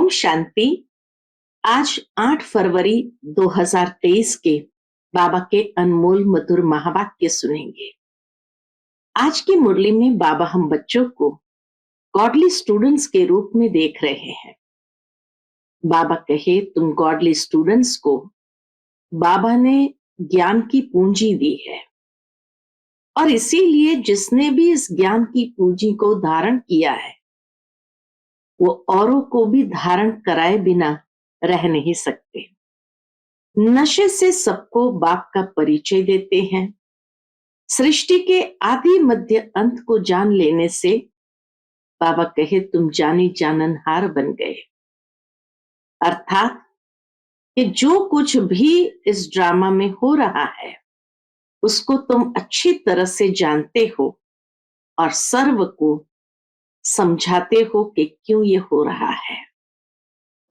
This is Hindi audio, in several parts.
ओम शांति। आज 8 फरवरी 2023 के बाबा के अनमोल मधुर महावाक्य सुनेंगे। आज की मुरली में बाबा हम बच्चों को गॉडली स्टूडेंट्स के रूप में देख रहे हैं। बाबा कहे तुम गॉडली स्टूडेंट्स को बाबा ने ज्ञान की पूंजी दी है और इसीलिए जिसने भी इस ज्ञान की पूंजी को धारण किया है वो औरों को भी धारण कराए बिना रह नहीं सकते। नशे से सबको बाप का परिचय देते हैं। सृष्टि के आदि मध्य अंत को जान लेने से बाबा कहे तुम जानी जाननहार बन गए। अर्थात कि जो कुछ भी इस ड्रामा में हो रहा है उसको तुम अच्छी तरह से जानते हो और सर्व को समझाते हो कि क्यों ये हो रहा है।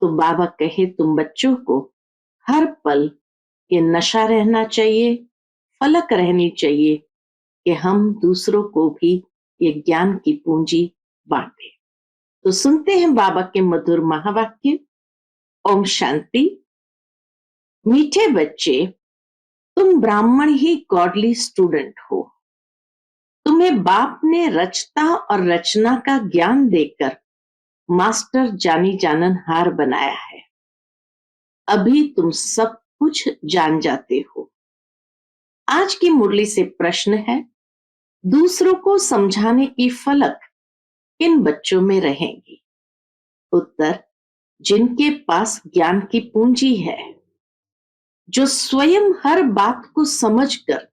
तो बाबा कहे तुम बच्चों को हर पल ये नशा रहना चाहिए, फलक रहनी चाहिए कि हम दूसरों को भी ये ज्ञान की पूंजी बांटे। तो सुनते हैं बाबा के मधुर महावाक्य। ओम शांति। मीठे बच्चे, तुम ब्राह्मण ही गॉडली स्टूडेंट हो। तुम्हें बाप ने रचता और रचना का ज्ञान देकर मास्टर जानी जाननहार बनाया है। अभी तुम सब कुछ जान जाते हो। आज की मुरली से प्रश्न है, दूसरों को समझाने की फलक किन बच्चों में रहेंगी? उत्तर, जिनके पास ज्ञान की पूंजी है, जो स्वयं हर बात को समझकर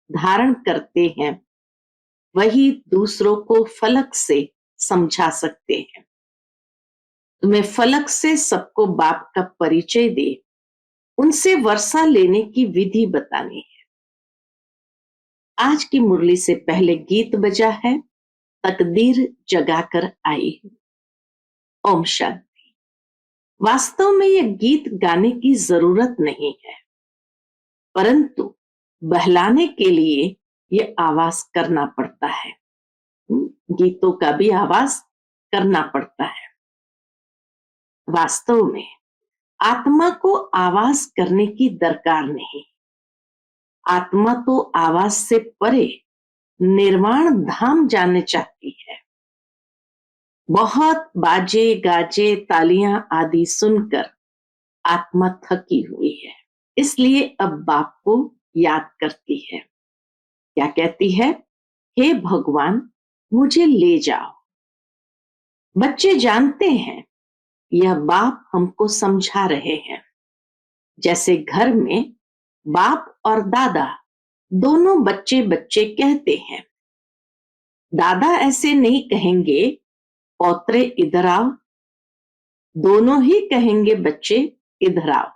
धारण करते हैं, वही दूसरों को फलक से समझा सकते हैं। तुम्हें फलक से सबको बाप का परिचय दे, उनसे वर्षा लेने की विधि बतानी है। आज की मुरली से पहले गीत बजा है, तकदीर जगाकर आई। ओम शांति। वास्तव में यह गीत गाने की जरूरत नहीं है, परंतु बहलाने के लिए यह आवाज करना पड़ता है। गीतों का भी आवाज करना पड़ता है। वास्तव में आत्मा को आवाज करने की दरकार नहीं। आत्मा तो आवाज से परे निर्वाण धाम जाने चाहती है। बहुत बाजे गाजे तालियां आदि सुनकर आत्मा थकी हुई है, इसलिए अब बाप को याद करती है। क्या कहती है? हे भगवान, मुझे ले जाओ। बच्चे जानते हैं यह बाप हमको समझा रहे हैं। जैसे घर में बाप और दादा दोनों बच्चे बच्चे कहते हैं। दादा ऐसे नहीं कहेंगे पौत्रे इधर आओ, दोनों ही कहेंगे बच्चे इधर आओ।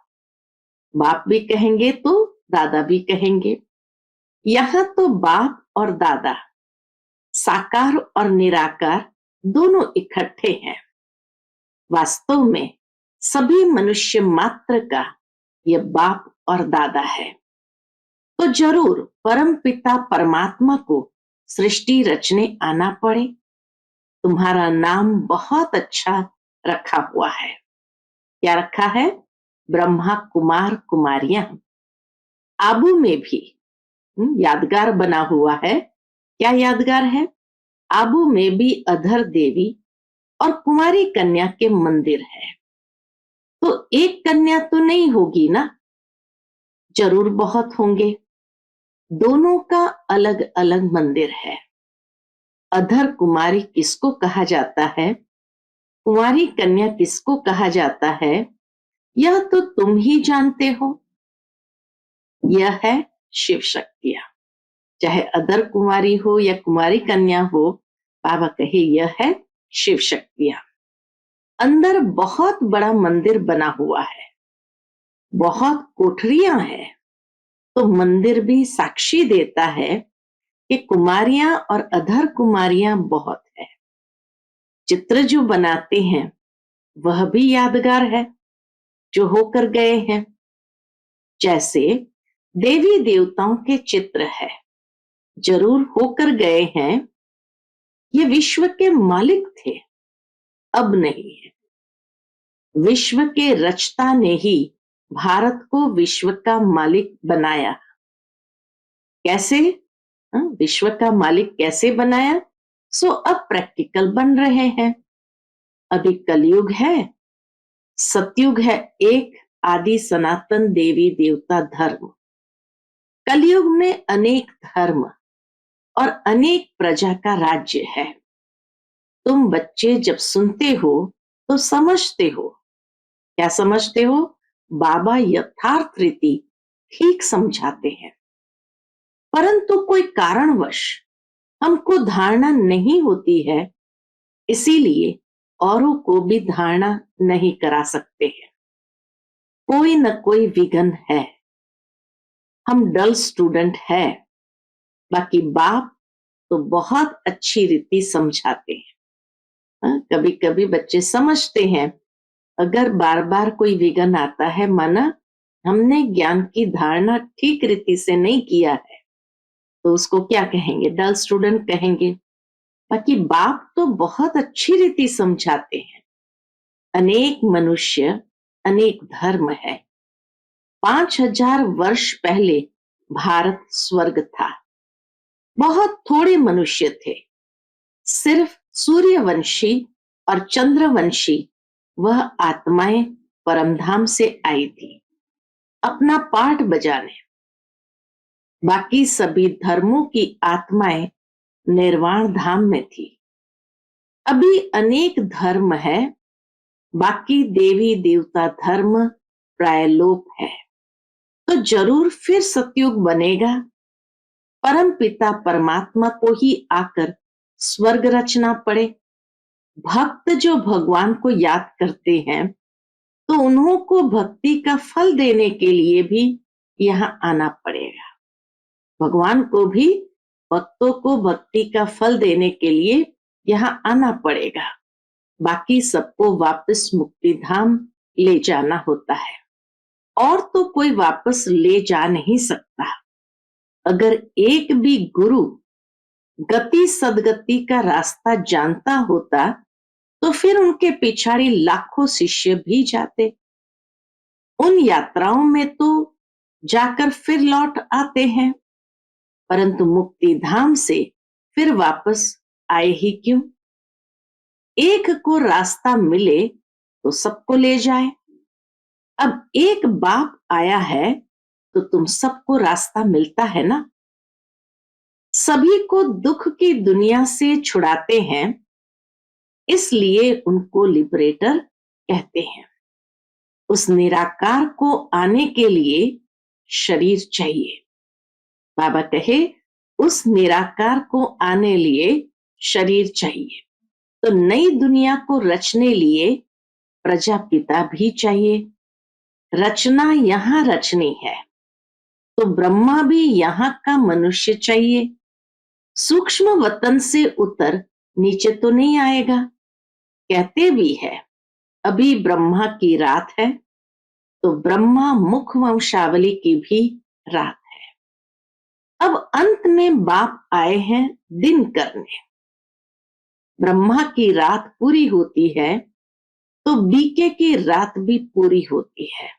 बाप भी कहेंगे तो दादा भी कहेंगे। यहां तो बाप और दादा साकार और निराकार दोनों इकट्ठे हैं। वास्तव में सभी मनुष्य मात्र का यह बाप और दादा है। तो जरूर परम पिता परमात्मा को सृष्टि रचने आना पड़े। तुम्हारा नाम बहुत अच्छा रखा हुआ है। क्या रखा है? ब्रह्मा कुमार कुमारियां। आबू में भी यादगार बना हुआ है। क्या यादगार है? आबू में भी अधर देवी और कुमारी कन्या के मंदिर है। तो एक कन्या तो नहीं होगी ना, जरूर बहुत होंगे। दोनों का अलग अलग मंदिर है। अधर कुमारी किसको कहा जाता है, कुमारी कन्या किसको कहा जाता है, यह तो तुम ही जानते हो। यह है शिव शक्तियां। चाहे अधर कुमारी हो या कुमारी कन्या हो, बाबा कहे यह है शिव शक्तियां। अंदर बहुत बड़ा मंदिर बना हुआ है, बहुत कोठरियां हैं। तो मंदिर भी साक्षी देता है कि कुमारियां और अधर कुमारियां बहुत है। चित्र जो बनाते हैं वह भी यादगार है, जो होकर गए हैं। जैसे देवी देवताओं के चित्र है, जरूर होकर गए हैं। ये विश्व के मालिक थे, अब नहीं है। विश्व के रचता ने ही भारत को विश्व का मालिक बनाया। कैसे? विश्व का मालिक कैसे बनाया? अब प्रैक्टिकल बन रहे हैं। अभी कलयुग है, सतयुग है, एक आदि सनातन देवी देवता धर्म। कलयुग में अनेक धर्म और अनेक प्रजा का राज्य है। तुम बच्चे जब सुनते हो तो समझते हो। क्या समझते हो? बाबा यथार्थ रीति ठीक समझाते हैं, परंतु कोई कारणवश हमको धारणा नहीं होती है, इसीलिए औरों को भी धारणा नहीं करा सकते हैं। कोई न कोई विघ्न है। हम डल स्टूडेंट है, बाकी बाप तो बहुत अच्छी रीति समझाते हैं। कभी कभी बच्चे समझते हैं, अगर बार बार कोई विघ्न आता है, माना हमने ज्ञान की धारणा ठीक रीति से नहीं किया है, तो उसको क्या कहेंगे? डल स्टूडेंट कहेंगे। बाकी बाप तो बहुत अच्छी रीति समझाते हैं। अनेक मनुष्य, अनेक धर्म है। 5000 वर्ष पहले भारत स्वर्ग था। बहुत थोड़े मनुष्य थे, सिर्फ सूर्यवंशी और चंद्रवंशी वह आत्माएं परमधाम से आई थी अपना पाठ बजाने। बाकी सभी धर्मों की आत्माएं निर्वाण धाम में थी। अभी अनेक धर्म है, बाकी देवी देवता धर्म प्राय लोप है। तो जरूर फिर सतयुग बनेगा। परम पिता परमात्मा को ही आकर स्वर्ग रचना पड़े। भक्त जो भगवान को याद करते हैं, तो उन्हों को भक्ति का फल देने के लिए भी यहाँ आना पड़ेगा। भगवान को भी भक्तों को भक्ति का फल देने के लिए यहाँ आना पड़ेगा। बाकी सबको वापस मुक्ति धाम ले जाना होता है, और तो कोई वापस ले जा नहीं सकता। अगर एक भी गुरु गति सदगति का रास्ता जानता होता, तो फिर उनके पिछाड़ी लाखों शिष्य भी जाते। उन यात्राओं में तो जाकर फिर लौट आते हैं, परंतु मुक्ति धाम से फिर वापस आए ही क्यों? एक को रास्ता मिले तो सबको ले जाए। अब एक बाप आया है तो तुम सबको रास्ता मिलता है ना। सभी को दुख की दुनिया से छुड़ाते हैं, इसलिए उनको लिबरेटर कहते हैं। उस निराकार को आने के लिए शरीर चाहिए। बाबा कहे, उस निराकार को आने लिए शरीर चाहिए। तो नई दुनिया को रचने लिए प्रजापिता भी चाहिए। रचना यहां रचनी है, तो ब्रह्मा भी यहां का मनुष्य चाहिए। सूक्ष्म वतन से उतर नीचे तो नहीं आएगा। कहते भी है, अभी ब्रह्मा की रात है, तो ब्रह्मा मुख वंशावली की भी रात है। अब अंत में बाप आए हैं दिन करने। ब्रह्मा की रात पूरी होती है, तो बीके की रात भी पूरी होती है।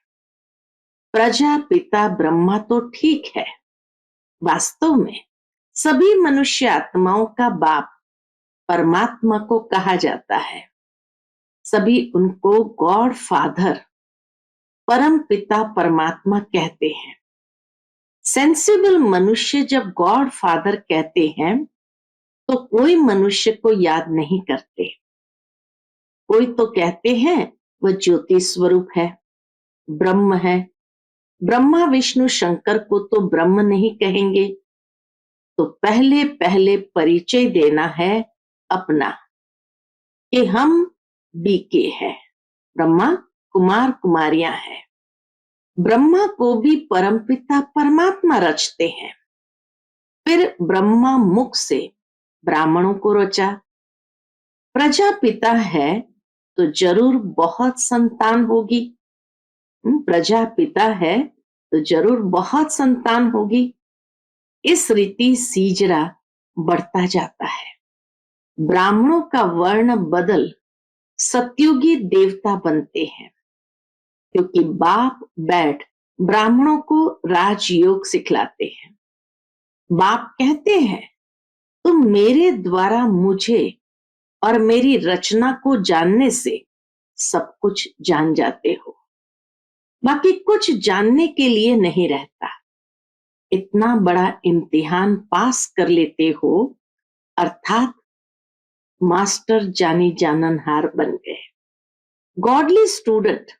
प्रजापिता ब्रह्मा तो ठीक है, वास्तव में सभी मनुष्य आत्माओं का बाप परमात्मा को कहा जाता है। सभी उनको गॉड फादर, परम पिता परमात्मा कहते हैं। सेंसिबल मनुष्य जब गॉड फादर कहते हैं, तो कोई मनुष्य को याद नहीं करते। कोई तो कहते हैं वह ज्योति स्वरूप है, ब्रह्म है। ब्रह्मा विष्णु शंकर को तो ब्रह्म नहीं कहेंगे। तो पहले पहले परिचय देना है अपना, कि हम बीके हैं, ब्रह्मा कुमार कुमारियां हैं। ब्रह्मा को भी परमपिता परमात्मा रचते हैं। फिर ब्रह्मा मुख से ब्राह्मणों को रचा। प्रजापिता है तो जरूर बहुत संतान होगी। प्रजापिता है तो जरूर बहुत संतान होगी। इस रीति सीजरा बढ़ता जाता है। ब्राह्मणों का वर्ण बदल सतयुगी देवता बनते हैं, क्योंकि बाप बैठ ब्राह्मणों को राजयोग सिखलाते हैं। बाप कहते हैं, तुम मेरे द्वारा मुझे और मेरी रचना को जानने से सब कुछ जान जाते हो, बाकी कुछ जानने के लिए नहीं रहता। इतना बड़ा इम्तिहान पास कर लेते हो, अर्थात मास्टर जानी जाननहार बन गए। गॉडली स्टूडेंट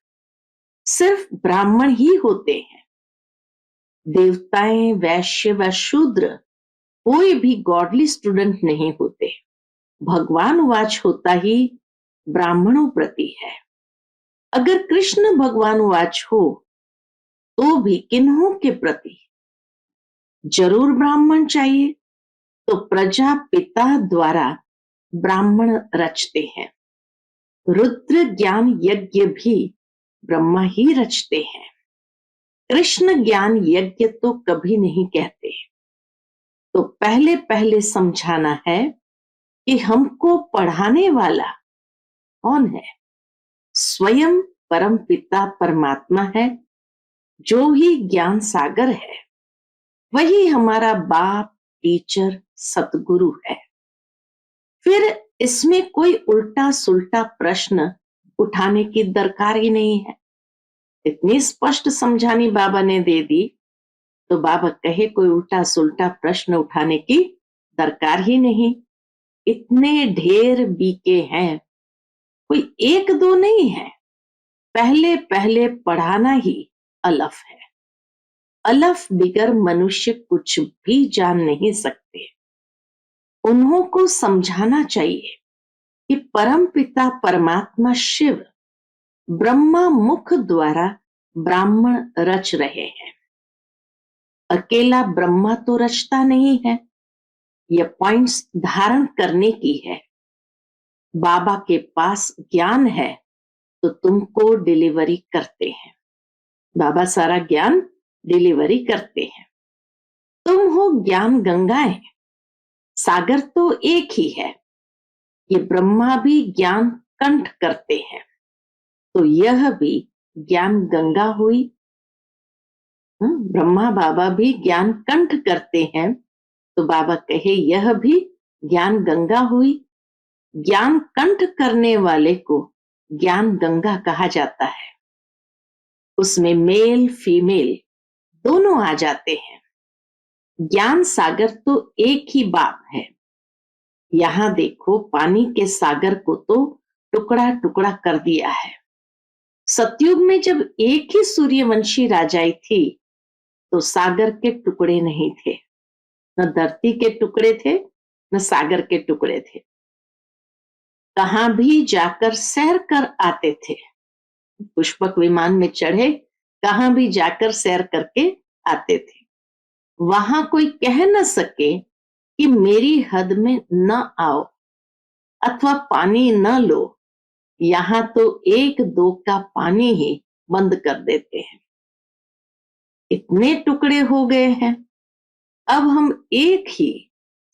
सिर्फ ब्राह्मण ही होते हैं। देवताएं, वैश्य व शूद्र कोई भी गॉडली स्टूडेंट नहीं होते। भगवान वाच होता ही ब्राह्मणों प्रति है। अगर कृष्ण भगवान वाच हो तो भी किन्हों के प्रति? जरूर ब्राह्मण चाहिए, तो प्रजापिता द्वारा ब्राह्मण रचते हैं। रुद्र ज्ञान यज्ञ भी ब्रह्मा ही रचते हैं। कृष्ण ज्ञान यज्ञ तो कभी नहीं कहते। तो पहले पहले समझाना है कि हमको पढ़ाने वाला कौन है? स्वयं परम पिता परमात्मा है, जो ही ज्ञान सागर है। वही हमारा बाप, टीचर, सतगुरु है। फिर इसमें कोई उल्टा सुल्टा प्रश्न उठाने की दरकार ही नहीं है। इतनी स्पष्ट समझानी बाबा ने दे दी, तो बाबा कहे कोई उल्टा सुल्टा प्रश्न उठाने की दरकार ही नहीं। इतने ढेर बीके हैं, कोई एक दो नहीं है। पहले पहले पढ़ाना ही अलफ है। अलफ बिगर मनुष्य कुछ भी जान नहीं सकते। उन्हों को समझाना चाहिए कि परम पिता परमात्मा शिव ब्रह्मा मुख द्वारा ब्राह्मण रच रहे हैं। अकेला ब्रह्मा तो रचता नहीं है। यह पॉइंट्स धारण करने की है। बाबा के पास ज्ञान है तो तुमको डिलीवरी करते हैं। बाबा सारा ज्ञान डिलीवरी करते हैं। तुम हो ज्ञान गंगाएं। सागर तो एक ही है। ये ब्रह्मा भी ज्ञान कंठ करते हैं, तो यह भी ज्ञान गंगा हुई। ब्रह्मा बाबा भी ज्ञान कंठ करते हैं, तो बाबा कहे यह भी ज्ञान गंगा हुई। ज्ञान कंठ करने वाले को ज्ञान गंगा कहा जाता है। उसमें मेल फीमेल दोनों आ जाते हैं। ज्ञान सागर तो एक ही बाप है। यहां देखो, पानी के सागर को तो टुकड़ा टुकड़ा कर दिया है। सतयुग में जब एक ही सूर्यवंशी राजाई थी, तो सागर के टुकड़े नहीं थे। न धरती के टुकड़े थे, न सागर के टुकड़े थे। कहां भी जाकर सैर कर आते थे। पुष्पक विमान में चढ़े, कहां भी जाकर सैर करके आते थे। वहां कोई कह न सके कि मेरी हद में न आओ अथवा पानी न लो। यहां तो एक दो का पानी ही बंद कर देते हैं। इतने टुकड़े हो गए हैं। अब हम एक ही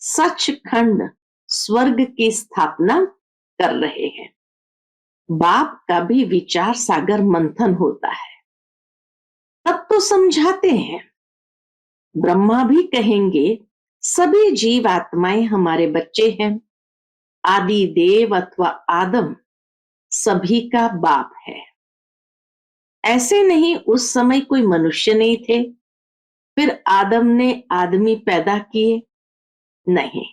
सचखंड स्वर्ग की स्थापना कर रहे हैं। बाप का भी विचार सागर मंथन होता है, तब तो समझाते हैं। ब्रह्मा भी कहेंगे सभी जीव आत्माएं हमारे बच्चे हैं। आदि देव अथवा आदम सभी का बाप है। ऐसे नहीं उस समय कोई मनुष्य नहीं थे, फिर आदम ने आदमी पैदा किए। नहीं,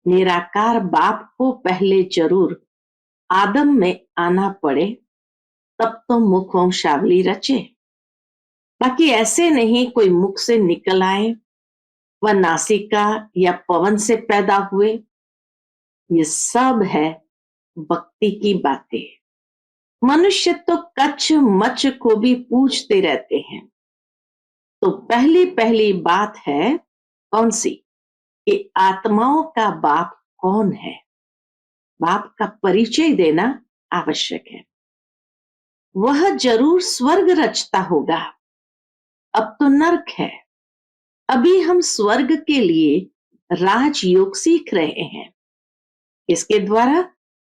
निराकार बाप को पहले जरूर आदम में आना पड़े, तब तो मुख वंशावली रचे। बाकी ऐसे नहीं कोई मुख से निकल आए, वह नासिका या पवन से पैदा हुए। ये सब है भक्ति की बातें। मनुष्य तो कच्छ मच्छ को भी पूछते रहते हैं। तो पहली पहली बात है कौन सी? कि आत्माओं का बाप कौन है? बाप का परिचय देना आवश्यक है। वह जरूर स्वर्ग रचता होगा। अब तो नरक है। अभी हम स्वर्ग के लिए राजयोग सीख रहे हैं। किसके द्वारा?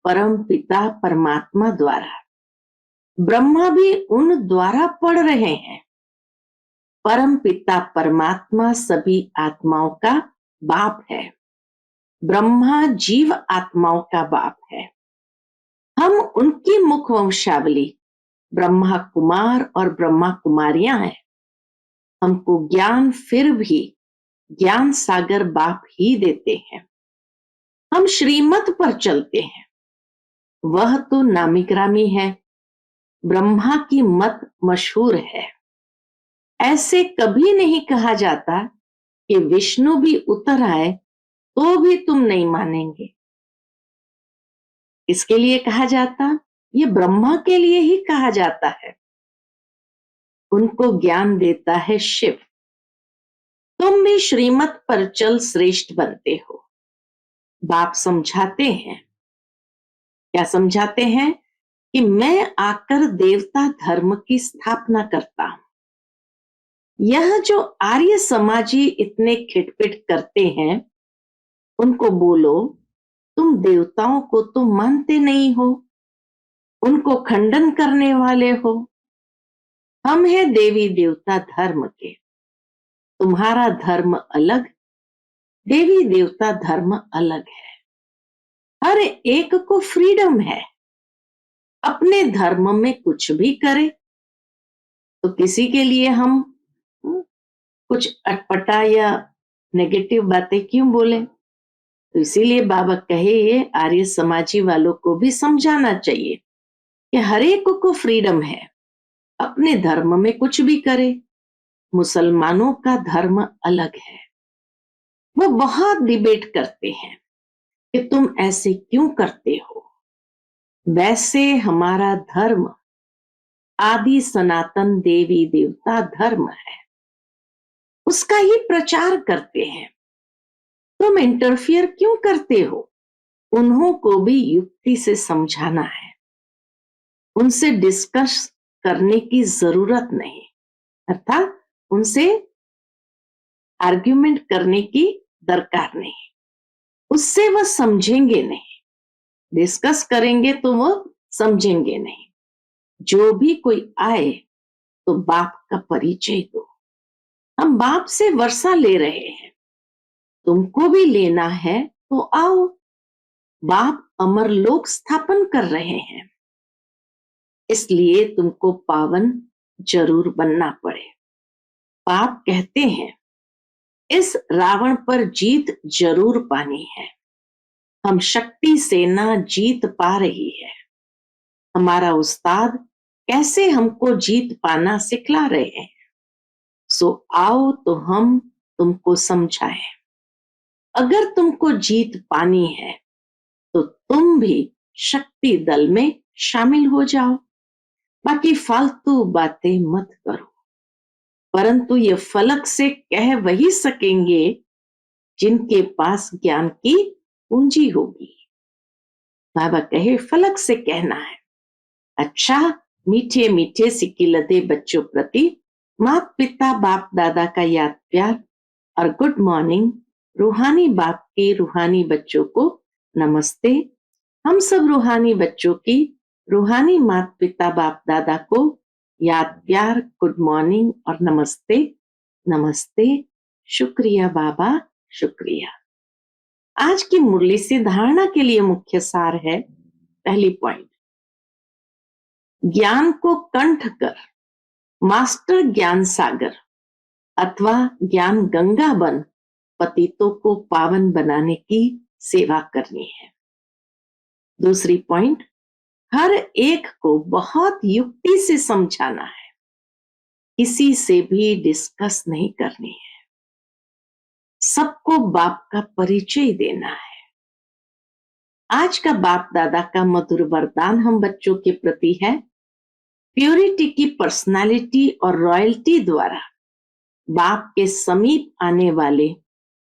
परम पिता परमात्मा द्वारा, ब्रह्मा भी उन द्वारा पढ़ रहे हैं। परम पिता परमात्मा सभी आत्माओं का बाप है। ब्रह्मा जीव आत्माओं का बाप है। हम उनकी मुख वंशावली ब्रह्मा कुमार और ब्रह्मा कुमारियां हैं। हमको ज्ञान फिर भी ज्ञान सागर बाप ही देते हैं। हम श्रीमत पर चलते हैं, वह तो नामी ग्रामी है। ब्रह्मा की मत मशहूर है। ऐसे कभी नहीं कहा जाता कि विष्णु भी उतर आए तो भी तुम नहीं मानेंगे। इसके लिए कहा जाता, ये ब्रह्मा के लिए ही कहा जाता है। उनको ज्ञान देता है शिव। तुम भी श्रीमत पर चल श्रेष्ठ बनते हो। बाप समझाते हैं, क्या समझाते हैं? कि मैं आकर देवता धर्म की स्थापना करता हूं। यह जो आर्य समाजी इतने खिटपिट करते हैं, उनको बोलो तुम देवताओं को तो मानते नहीं हो, उनको खंडन करने वाले हो। हम हैं देवी देवता धर्म के। तुम्हारा धर्म अलग, देवी देवता धर्म अलग है। हर एक को फ्रीडम है, अपने धर्म में कुछ भी करे। तो किसी के लिए हम कुछ अटपटा या नेगेटिव बातें क्यों बोले? तो इसीलिए बाबा कहे ये आर्य समाजी वालों को भी समझाना चाहिए कि हर एक को फ्रीडम है, अपने धर्म में कुछ भी करे। मुसलमानों का धर्म अलग है। वो बहुत डिबेट करते हैं कि तुम ऐसे क्यों करते हो। वैसे हमारा धर्म आदि सनातन देवी देवता धर्म है, उसका ही प्रचार करते हैं। तुम इंटरफियर क्यों करते हो? उन्हों को भी युक्ति से समझाना है, उनसे डिस्कस करने की जरूरत नहीं, अर्थात उनसे आर्ग्यूमेंट करने की दरकार नहीं। उससे वह समझेंगे नहीं, डिस्कस करेंगे तो वो समझेंगे नहीं। जो भी कोई आए तो बाप का परिचय दो। हम बाप से वर्षा ले रहे हैं, तुमको भी लेना है तो आओ। बाप अमरलोक स्थापन कर रहे हैं, इसलिए तुमको पावन जरूर बनना पड़े। बाप कहते हैं इस रावण पर जीत जरूर पानी है। हम शक्ति सेना जीत पा रही है। हमारा उस्ताद कैसे हमको जीत पाना सिखला रहे हैं। सो आओ तो हम तुमको समझाएं। अगर तुमको जीत पानी है तो तुम भी शक्ति दल में शामिल हो जाओ। बाकी फालतू बातें मत करो। परंतु ये फलक से कह वही सकेंगे जिनके पास ज्ञान की पूंजी होगी। बाबा कहे फलक से कहना है। अच्छा, मीठे मीठे सिक्की लदे बच्चों प्रति माता पिता बाप दादा का याद प्यार और गुड मॉर्निंग। रूहानी बाप के रूहानी बच्चों को नमस्ते। हम सब रूहानी बच्चों की रूहानी माता पिता बाप दादा को याद प्यार, गुड मॉर्निंग और नमस्ते। नमस्ते, शुक्रिया बाबा, शुक्रिया। आज की मुरली से धारणा के लिए मुख्य सार है। पहली पॉइंट, ज्ञान को कंठ कर मास्टर ज्ञान सागर अथवा ज्ञान गंगा बन पतितों को पावन बनाने की सेवा करनी है। दूसरी पॉइंट, हर एक को बहुत युक्ति से समझाना है, किसी से भी डिस्कस नहीं करनी है। सबको बाप का परिचय देना है। आज का बाप दादा का मधुर वरदान हम बच्चों के प्रति है, प्योरिटी की पर्सनालिटी और रॉयल्टी द्वारा बाप के समीप आने वाले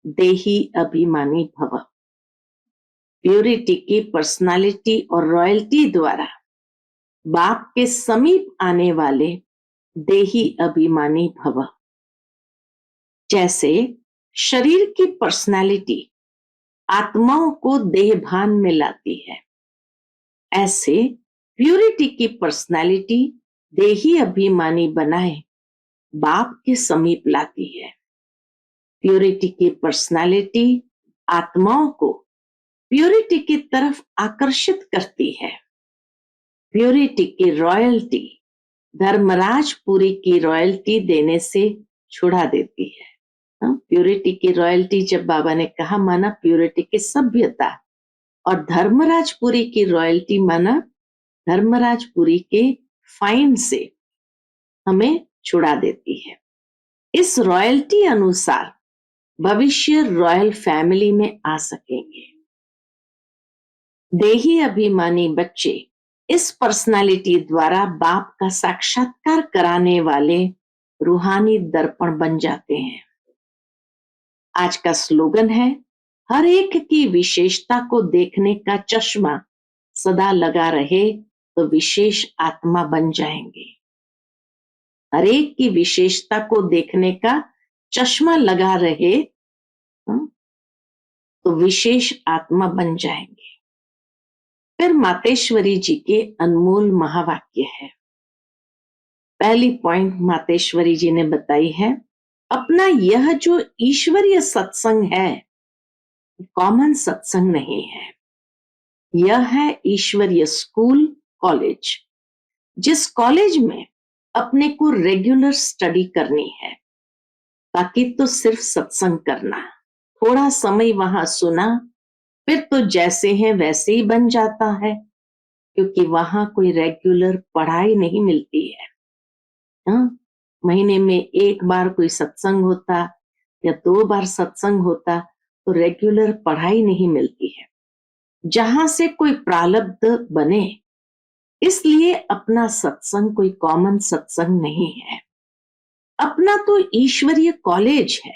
देही अभिमानी भव। प्योरिटी की पर्सनालिटी और रॉयल्टी द्वारा बाप के समीप आने वाले देही अभिमानी भव। जैसे शरीर की पर्सनालिटी आत्माओं को देह भान में लाती है, ऐसे प्यूरिटी की पर्सनालिटी देही अभिमानी बनाए बाप के समीप लाती है। प्यूरिटी की पर्सनालिटी आत्माओं को प्यूरिटी की तरफ आकर्षित करती है। प्यूरिटी की रॉयल्टी धर्मराजपुरी की रॉयल्टी देने से छुड़ा देती है। प्यूरिटी की रॉयल्टी जब बाबा ने कहा, माना प्यूरिटी की सभ्यता, और धर्मराजपुरी की रॉयल्टी माना धर्मराजपुरी के फाइन से हमें छुड़ा देती है। इस रॉयल्टी अनुसार भविष्य रॉयल फैमिली में आ सकेंगे। देही अभिमानी बच्चे इस पर्सनालिटी द्वारा बाप का साक्षात्कार कराने वाले रूहानी दर्पण बन जाते हैं। आज का स्लोगन है, हर एक की विशेषता को देखने का चश्मा सदा लगा रहे तो विशेष आत्मा बन जाएंगे। हर एक की विशेषता को देखने का चश्मा लगा रहे तो विशेष आत्मा बन जाएंगे। फिर मातेश्वरी जी के अनमोल महावाक्य है। पहली पॉइंट मातेश्वरी जी ने बताई है, अपना यह जो ईश्वरीय सत्संग है कॉमन सत्संग नहीं है, यह है ईश्वरीय स्कूल कॉलेज, जिस कॉलेज में अपने को रेगुलर स्टडी करनी है। बाकी तो सिर्फ सत्संग करना, थोड़ा समय वहां सुना, फिर तो जैसे हैं वैसे ही बन जाता है, क्योंकि वहां कोई रेगुलर पढ़ाई नहीं मिलती है। महीने में एक बार कोई सत्संग होता या 2 बार सत्संग होता तो रेगुलर पढ़ाई नहीं मिलती है, जहां से कोई प्रारब्ध बने। इसलिए अपना सत्संग कोई कॉमन सत्संग नहीं है, अपना तो ईश्वरीय कॉलेज है,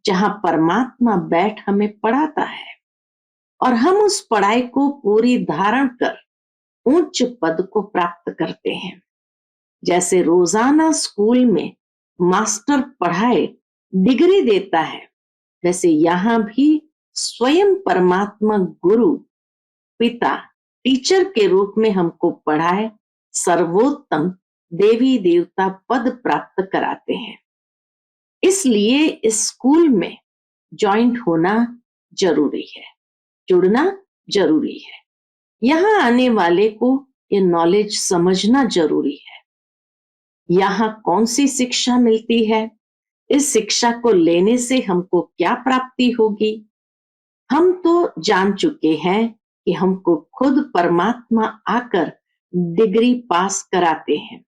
जहां परमात्मा बैठ हमें पढ़ाता है और हम उस पढ़ाई को पूरी धारण कर उच्च पद को प्राप्त करते हैं। जैसे रोजाना स्कूल में मास्टर पढ़ाए डिग्री देता है, वैसे यहां भी स्वयं परमात्मा गुरु पिता टीचर के रूप में हमको पढ़ाए सर्वोत्तम देवी देवता पद प्राप्त कराते हैं। इसलिए इस स्कूल में ज्वाइंट होना जरूरी है, जुड़ना जरूरी है। यहाँ आने वाले को ये नॉलेज समझना जरूरी है। यहाँ कौन सी शिक्षा मिलती है, इस शिक्षा को लेने से हमको क्या प्राप्ति होगी। हम तो जान चुके हैं कि हमको खुद परमात्मा आकर डिग्री पास कराते हैं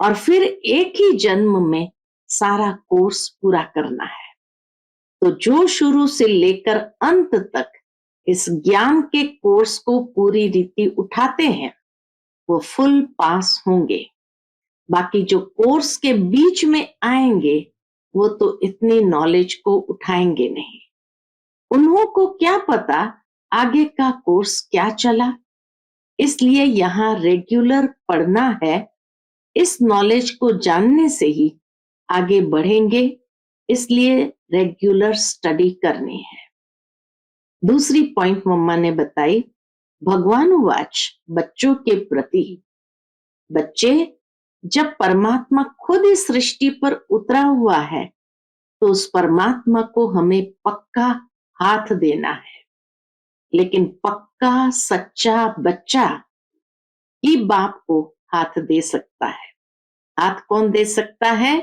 और फिर एक ही जन्म में सारा कोर्स पूरा करना है। तो जो शुरू से लेकर अंत तक इस ज्ञान के कोर्स को पूरी रीति उठाते हैं वो फुल पास होंगे। बाकी जो कोर्स के बीच में आएंगे वो तो इतनी नॉलेज को उठाएंगे नहीं। उन्हों को क्या पता आगे का कोर्स क्या चला। इसलिए यहाँ रेगुलर पढ़ना है, इस नॉलेज को जानने से ही आगे बढ़ेंगे। इसलिए रेगुलर स्टडी करनी है। दूसरी पॉइंट मम्मा ने बताई, भगवानुवाच बच्चों के प्रति, बच्चे जब परमात्मा खुद इस सृष्टि पर उतरा हुआ है तो उस परमात्मा को हमें पक्का हाथ देना है। लेकिन पक्का सच्चा बच्चा ही बाप को हाथ दे सकता है। हाथ कौन दे सकता है?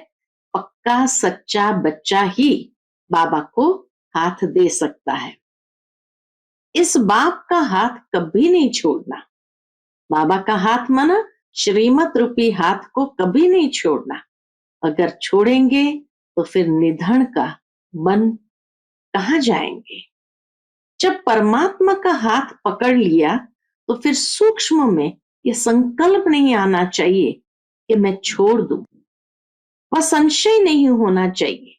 पक्का सच्चा बच्चा ही बाबा को हाथ दे सकता है। इस बाप का हाथ कभी नहीं छोड़ना। बाबा का हाथ माना श्रीमत रूपी हाथ को कभी नहीं छोड़ना। अगर छोड़ेंगे तो फिर निधन का मन कहां जाएंगे। जब परमात्मा का हाथ पकड़ लिया तो फिर सूक्ष्म में ये संकल्प नहीं आना चाहिए कि मैं छोड़ दूं। वह संशय नहीं होना चाहिए,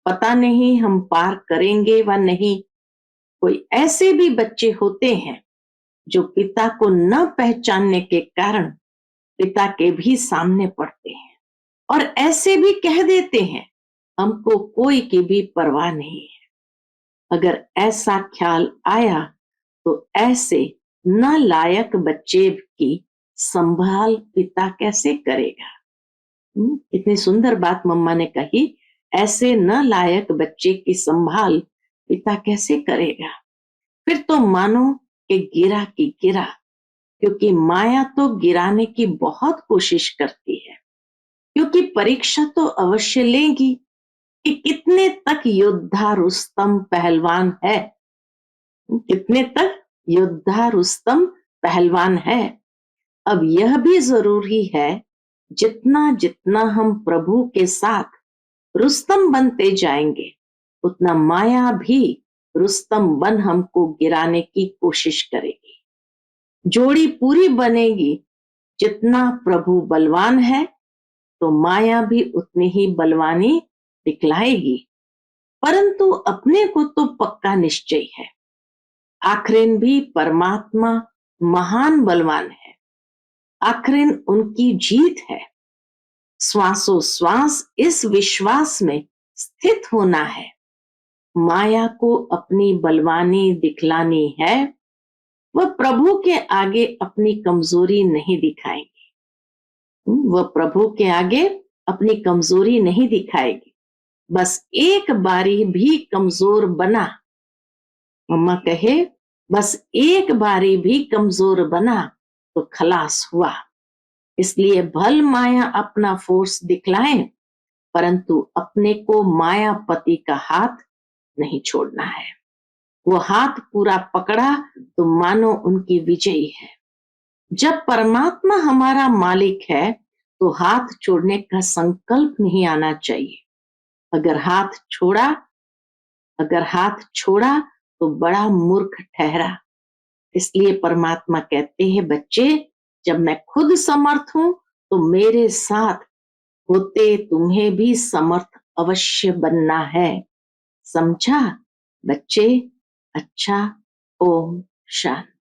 पता नहीं हम पार करेंगे व नहीं। कोई ऐसे भी बच्चे होते हैं जो पिता को न पहचानने के कारण पिता के भी सामने पड़ते हैं और ऐसे भी कह देते हैं हमको कोई की भी परवाह नहीं है। अगर ऐसा ख्याल आया तो ऐसे नालायक बच्चे की संभाल पिता कैसे करेगा। कितनी सुंदर बात मम्मा ने कही। ऐसे नालायक बच्चे की संभाल पिता कैसे करेगा। फिर तो मानो कि गिरा की गिरा, क्योंकि माया तो गिराने की बहुत कोशिश करती है, क्योंकि परीक्षा तो अवश्य लेगी कि कितने तक योद्धा रुस्तम पहलवान है। कितने तक योद्धा रुस्तम पहलवान है। अब यह भी जरूरी है, जितना जितना हम प्रभु के साथ रुस्तम बनते जाएंगे, उतना माया भी रुस्तम बन हमको गिराने की कोशिश करेगी। जोड़ी पूरी बनेगी। जितना प्रभु बलवान है, तो माया भी उतनी ही बलवानी दिखलाएगी। परंतु अपने को तो पक्का निश्चय है, आखिरन भी परमात्मा महान बलवान है। आखिरन उनकी जीत है। श्वासोश्वास इस विश्वास में स्थित होना है। माया को अपनी बलवानी दिखलानी है, वह प्रभु के आगे अपनी कमजोरी नहीं दिखाएंगे। वह प्रभु के आगे अपनी कमजोरी नहीं दिखाएगी। बस एक बारी भी कमजोर बना, मम्मा कहे, बस एक बारी भी कमजोर बना तो खलास हुआ। इसलिए भल माया अपना फोर्स दिखलाए, परंतु अपने को मायापति का हाथ नहीं छोड़ना है। वो हाथ पूरा पकड़ा तो मानो उनकी विजयी है। जब परमात्मा हमारा मालिक है, तो हाथ छोड़ने का संकल्प नहीं आना चाहिए। अगर हाथ छोड़ा तो बड़ा मूर्ख ठहरा। इसलिए परमात्मा कहते हैं, बच्चे, जब मैं खुद समर्थ हूं तो मेरे साथ होते तुम्हें भी समर्थ अवश्य बनना है। समझा बच्चे? अच्छा, ओम शांति।